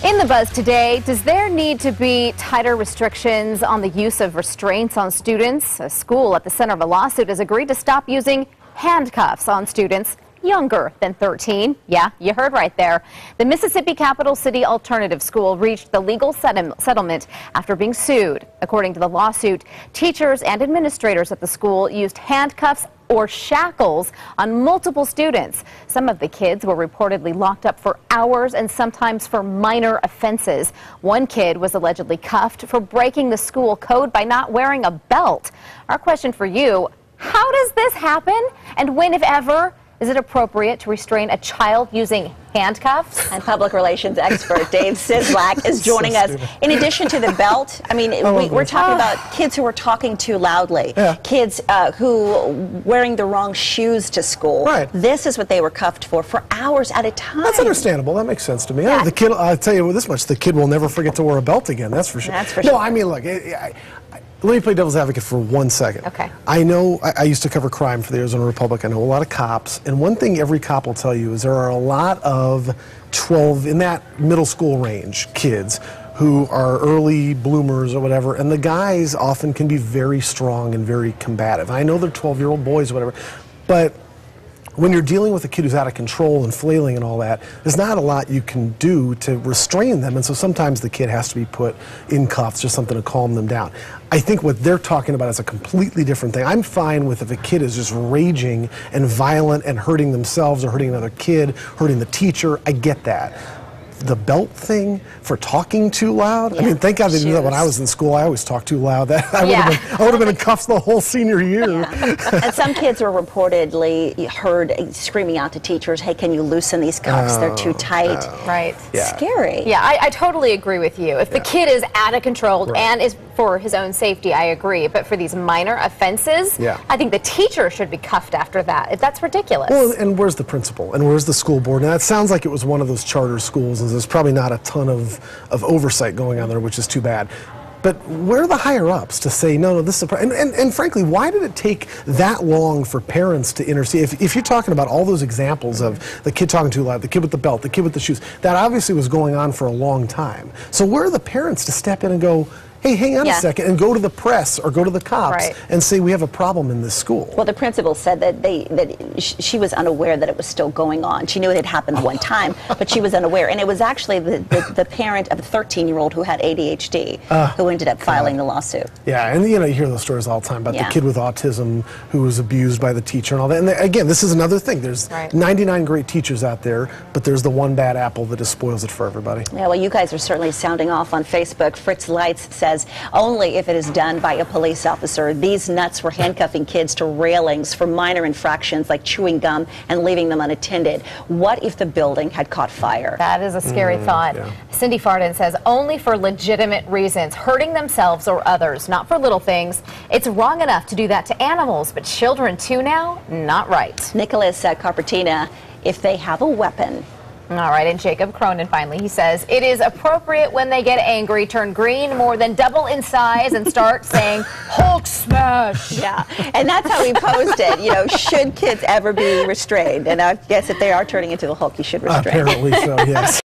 In the buzz today, does there need to be tighter restrictions on the use of restraints on students? A school at the center of a lawsuit has agreed to stop using handcuffs on students younger than 13. Yeah, you heard right there. The Mississippi Capital City Alternative School reached the legal settlement after being sued. According to the lawsuit, teachers and administrators at the school used handcuffs or shackles on multiple students. Some of the kids were reportedly locked up for hours and sometimes for minor offenses. One kid was allegedly cuffed for breaking the school code by not wearing a belt. Our question for you, how does this happen? And when, if ever, is it appropriate to restrain a child using handcuffs? And public relations expert Dave Sislak is joining us. In addition to the belt, I mean, we're talking about kids who are talking too loudly, kids who wearing the wrong shoes to school. Right. This is what they were cuffed for hours at a time. That's understandable. That makes sense to me. Yeah. The kid, I'll tell you this much, the kid will never forget to wear a belt again. That's for sure. That's for sure. No, I mean, look, let me play devil's advocate for 1 second. Okay. I know, I used to cover crime for the Arizona Republic. I know a lot of cops. And one thing every cop will tell you is there are a lot of 12, in that middle school range, kids who are early bloomers or whatever. And the guys often can be very strong and very combative. I know they're 12-year-old boys or whatever. But when you're dealing with a kid who's out of control and flailing and all that, there's not a lot you can do to restrain them, and so sometimes the kid has to be put in cuffs or something to calm them down. I think what they're talking about is a completely different thing. I'm fine with if a kid is just raging and violent and hurting themselves or hurting another kid, hurting the teacher. I get that. The belt thing for talking too loud. Yeah. I mean, thank God they didn't do that when I was in school. I always talked too loud. I would have been in cuffs the whole senior year. Yeah. And some kids were reportedly heard screaming out to teachers, "Hey, can you loosen these cuffs? They're too tight." Right. Yeah. Scary. Yeah, I totally agree with you. If the kid is out of control and is for his own safety, I agree. But for these minor offenses, I think the teacher should be cuffed after that. That's ridiculous. Well, and where's the principal? And where's the school board? Now, it sounds like it was one of those charter schools, and there's probably not a ton of oversight going on there, which is too bad. But where are the higher-ups to say, no, this is a and frankly, why did it take that long for parents to intercede? If you're talking about all those examples of the kid talking too loud, the kid with the belt, the kid with the shoes, that obviously was going on for a long time. So where are the parents to step in and go, hey, hang on a second, and go to the press or go to the cops and say we have a problem in this school? Well, the principal said that she was unaware that it was still going on. She knew it had happened one time, but she was unaware. And it was actually the parent of a 13-year-old who had ADHD who ended up filing the lawsuit. Yeah, and you hear those stories all the time about the kid with autism who was abused by the teacher and all that. And again, this is another thing. There's 99 great teachers out there, but there's the one bad apple that just spoils it for everybody. Yeah, well, you guys are certainly sounding off on Facebook. Fritz Leitz says, only if it is done by a police officer. These nuts were handcuffing kids to railings for minor infractions like chewing gum and leaving them unattended. What if the building had caught fire? That is a scary thought. Yeah. Cindy Farden says only for legitimate reasons, hurting themselves or others, not for little things. It's wrong enough to do that to animals, but children too now? Not right. Nicholas Carpetina, if they have a weapon. All right, and Jacob Cronin finally, he says, it is appropriate when they get angry, turn green, more than double in size, and start saying, Hulk smash. Yeah, and that's how we posed it. Should kids ever be restrained? And I guess if they are turning into the Hulk, you should restrain. Apparently so, yes.